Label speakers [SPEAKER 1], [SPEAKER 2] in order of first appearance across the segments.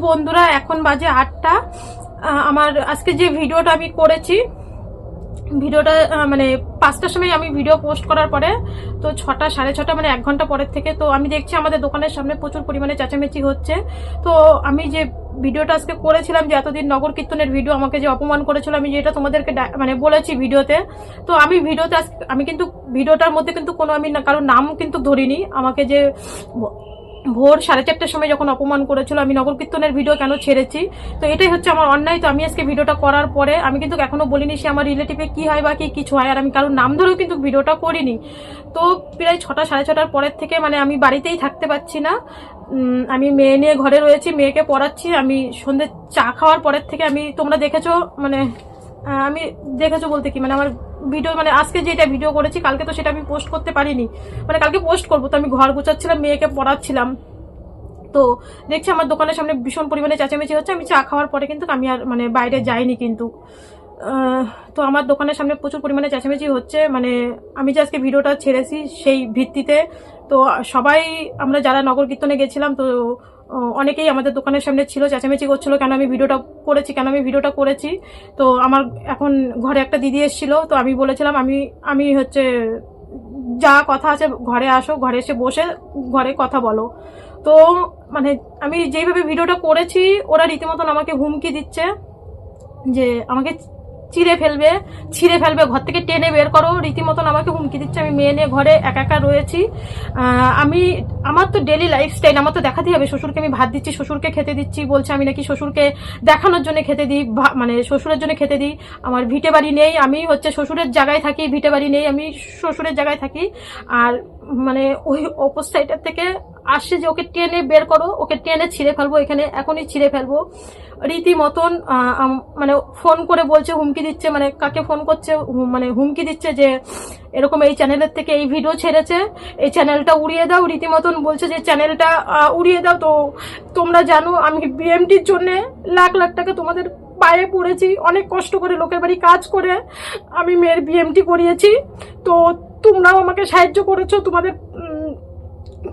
[SPEAKER 1] বন্ধুরা এখন বাজে 8টা। আমার আজকে যে ভিডিওটা আমি করেছি, ভিডিওটা মানে 5টার সময় আমি ভিডিও পোস্ট করার পরে তো 6টা 6:30 মানে 1 ঘন্টা পরের থেকে তো আমি দেখছি আমাদের দোকানের সামনে প্রচুর পরিমাণে চেঁচামেচি হচ্ছে। তো আমি যে ভিডিওটা আজকে করেছিলাম, যে এতদিন নগর কীর্তনের ভিডিও আমাকে যে অপমান করেছিল, আমি যেটা তোমাদেরকে মানে বলেছি ভিডিওতে, তো আমি ভিডিওতে আমি কিন্তু ভিডিওটার মধ্যে কিন্তু কোনো আমি কারোর নাম কিন্তু ধরিনি। আমাকে যে ভোর 4:30টার সময় যখন অপমান করেছিল, আমি নগর কীর্তনের ভিডিও কেন ছেড়েছি, তো এটাই হচ্ছে আমার অন্যায়। তো আমি আজকে ভিডিওটা করার পরে আমি কিন্তু এখনো বলিনি সে আমার রিলেটিভে কি হয় বা কি কিছু হয়, আর আমি কারোর নাম ধরেও কিন্তু ভিডিওটা করিনি। তো প্রায় 6টা 6:30টার পরের থেকে মানে আমি বাড়িতেই থাকতে পারছি না। আমি মেয়ে নিয়ে ঘরে রয়েছি, মেয়েকে পড়াচ্ছি। আমি সন্ধ্যে চা খাওয়ার পরের থেকে আমি, তোমরা দেখেছো মানে আমি দেখেছো বলতে কি মানে আমার ভিডিও মানে আজকে যেটা ভিডিও করেছি কালকে তো সেটা আমি পোস্ট করতে পারিনি, মানে কালকে পোস্ট করবো। তো আমি ঘর গোছাচ্ছিলাম, মেয়েকে পড়াচ্ছিলাম। তো দেখছি আমার দোকানের সামনে ভীষণ পরিমাণে চেঁচামেচি হচ্ছে। আমি চা খাওয়ার পরে কিন্তু আমি আর মানে বাইরে যাইনি কিন্তু। তো আমার দোকানের সামনে প্রচুর পরিমাণে চেঁচামেচি হচ্ছে, মানে আমি যে আজকে ভিডিওটা ছেড়েছি সেই ভিত্তিতে। তো সবাই আমরা যারা নগর কীর্তনে গেছিলাম, তো অনেকেই আমাদের দোকানের সামনে ছিল, চেঁচামেচি করছিল কেন আমি ভিডিওটা করেছি। তো আমার এখন ঘরে একটা দিদি এসেছিল, তো আমি বলেছিলাম আমি হচ্ছে যা কথা আছে ঘরে আসো, ঘরে এসে বসে ঘরে কথা বলো। তো মানে আমি যেইভাবে ভিডিওটা করেছি ওরা রীতিমতন আমাকে হুমকি দিচ্ছে যে আমাকে ছিঁড়ে ফেলবে, ঘর থেকে টেনে বের করো, রীতিমতন আমাকে হুমকি দিচ্ছে। আমি মেয়ে নিয়ে ঘরে একা একা রয়েছি। আমার তো ডেলি লাইফস্টাইল, আমার তো দেখাতেই হবে। শ্বশুরকে আমি ভাত দিচ্ছি, শ্বশুরকে খেতে দিচ্ছি, বলছে আমি নাকি শ্বশুরকে দেখানোর জন্য খেতে দিই, মানে শ্বশুরের জন্য খেতে দিই। আমার ভিটে বাড়ি নেই, আমি হচ্ছে শ্বশুরের জায়গায় থাকি, ভিটে বাড়ি নেই, আমি শ্বশুরের জায়গায় থাকি। আর মানে ওই অপর সাইডের থেকে আসছে যে ওকে টেনে বের করো, ওকে টেনে ছিঁড়ে ফেলবো, এখানে এখনই ছিঁড়ে ফেলবো রীতিমতন। মানে ফোন করে বলছে, হুমকি দিচ্ছে, মানে কাকে ফোন করছে মানে হুমকি দিচ্ছে যে এরকম এই চ্যানেলের থেকে এই ভিডিও ছেড়েছে, এই চ্যানেলটা উড়িয়ে দাও। রীতিমতন বলছে যে চ্যানেলটা উড়িয়ে দাও। তো তোমরা জানো আমি বিএমটির জন্য লাখ লাখ টাকা তোমাদের পায়ে পড়েছি, অনেক কষ্ট করে লোকের বাড়ি কাজ করে আমি মেয়ের বিএমটি করিয়েছি। তো তোমরাও আমাকে সাহায্য করেছো,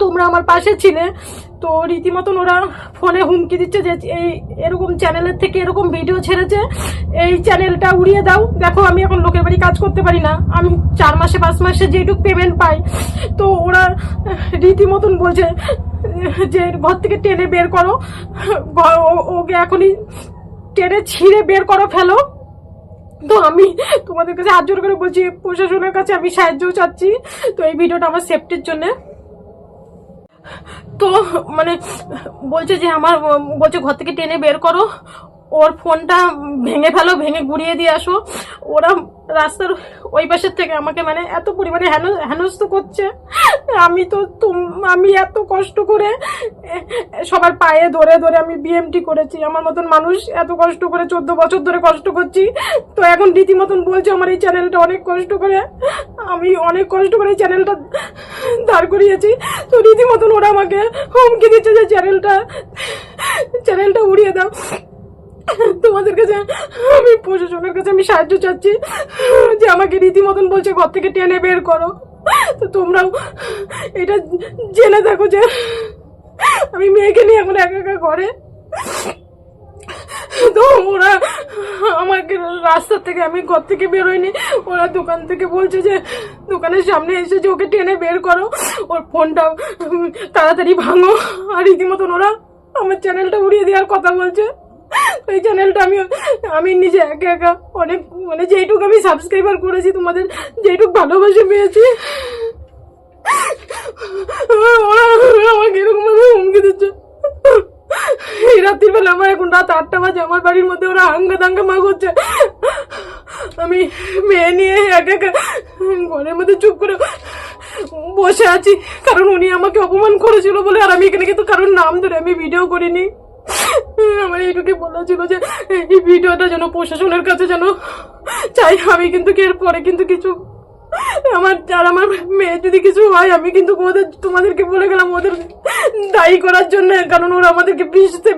[SPEAKER 1] তোমরা আমার পাশে ছিলে। তো রীতিমতন ওরা ফোনে হুমকি দিচ্ছে যে এই এরকম চ্যানেলের থেকে এরকম ভিডিও ছেড়েছে, এই চ্যানেলটা উড়িয়ে দাও। দেখো আমি এখন লোকের বাড়ি কাজ করতে পারি না, আমি 4 মাসে 5 মাসে যেটুকু পেমেন্ট পাই। তো ওরা রীতিমতন বলছে যে ঘর থেকে টেনে বের করো, ওকে এখনই টেনে ছিঁড়ে বের করো, ফেলো। তো আমি তোমাদের কাছে হাত জোর করে বলছি, প্রশাসনের কাছে আমি সাহায্যও চাচ্ছি। তো এই ভিডিওটা আমার সেফটির জন্য। তো মানে বলছে যে বলছে ঘর থেকে টেনে বের করো, ওর ফোনটা ভেঙে ফেলো, ভেঙে গুড়িয়ে দিয়ে আসো। ওরা রাস্তার ওই পাশের থেকে আমাকে মানে এত পরিমাণে হেনস্থ করছে। আমি এত কষ্ট করে সবার পায়ে ধরে ধরে আমি বিএমটি করেছি, আমার মতন মানুষ এত কষ্ট করে 14 বছর ধরে কষ্ট করছি। তো এখন রীতিমতন বলছে আমার এই চ্যানেলটা অনেক কষ্ট করে, আমি অনেক কষ্ট করে এই চ্যানেলটা দাঁড় করিয়েছি। তো রীতিমতন ওরা আমাকে হুমকি দিচ্ছে যে চ্যানেলটা উড়িয়ে দাও। তোমাদের কাছে আমি প্রশাসনের কাছে আমি সাহায্য চাচ্ছি যে আমাকে রীতিমতন বলছে ঘর থেকে টেনে বের করো। তো তোমরাও এটা জেনে দেখো যে আমি মেয়েকে নিয়ে এখন একা একা ঘরে। তো ওরা আমাকে রাস্তার থেকে, আমি ঘর থেকে বেরোয়নি, ওরা দোকান থেকে বলছে যে দোকানের সামনে এসে যে ওকে টেনে বের করো, ওর ফোনটা তাড়াতাড়ি ভাঙো। আর রীতিমতন ওরা আমার চ্যানেলটা উড়িয়ে দেওয়ার কথা বলছে। এই চ্যানেলটা আমি নিজে একা একা অনেক মানে যেইটুকু আমি সাবস্ক্রাইবার করেছি, তোমাদের যেইটুকু ভালোবাসে পেয়েছি, ওরা আমাকে এরকম ভাবে হুমকি দিচ্ছে। এই রাত্রিবেলা আমার এখন রাত 8টা বাজে, আমার বাড়ির মধ্যে ওরা হাঙ্গা করছে। আমি মেয়ে নিয়ে একা একা ঘরের মধ্যে চুপ করে বসে আছি, কারণ উনি আমাকে অপমান করেছিল বলে। আর আমি এখানে কিন্তু কারোর নাম ধরে আমি ভিডিও করিনি। আমার এইটুকু বলা ছিল যে এই ভিডিওটা যেন প্রশাসনের কাছে যেন চাই। আমি কিন্তু এরপরে কিন্তু কিছু আমার মেয়ের যদি কিছু হয়, আমি কিন্তু তোমাদেরকে বলে গেলাম ওদের দায়ী করার জন্য, কারণ ওরা আমাদেরকে পিষতে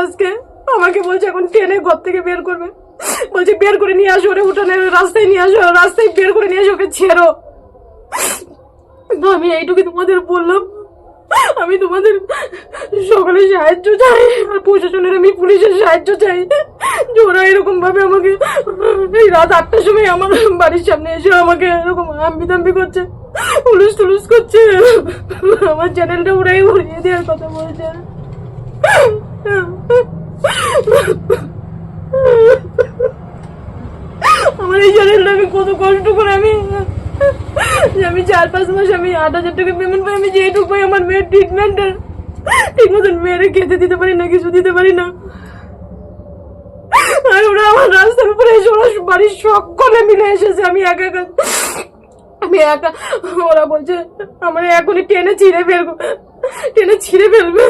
[SPEAKER 1] আজকে আমাকে বলছে এখন টেনে ঘর থেকে বের করবে, বলছে বের করে নিয়ে আসো, ওরে উঠানের রাস্তায় নিয়ে আসো, রাস্তায় বের করে নিয়ে আসো, ওকে ছেড়ো। তো আমি এইটুকু তোমাদের বললাম। আমি তোমাদের সকলের সাহায্য চাই, আর প্রশাসনের আমি পুলিশের সাহায্য চাই যে ওরা এরকম ভাবে আমাকে এই রাত 8টার সময় আমার বাড়ির সামনে এসে আমাকে এরকম হাম্বি করছে, উলুস তুলুস করছে, আমার চ্যানেলটা ওরাই উড়িয়ে দেওয়ার কথা বলছে। আমার এই চ্যানেলটা আমি কত কষ্ট করে আমি 4-5 মাস আমি 8,000 টাকা পেমেন্ট পাই, আমি যেটুকু পাই আমার মেয়ের ট্রিটমেন্টের ঠিক মতন মেয়েরে খেতে দিতে পারি না, কিছু দিতে পারি না। আর ওরা আমার রাস্তার উপরে এসে ওরা বাড়ির সকলে মিলে এসেছে, আমি একা ওরা বলছে আমার এখনই টেনে ছিঁড়ে ফেলবে।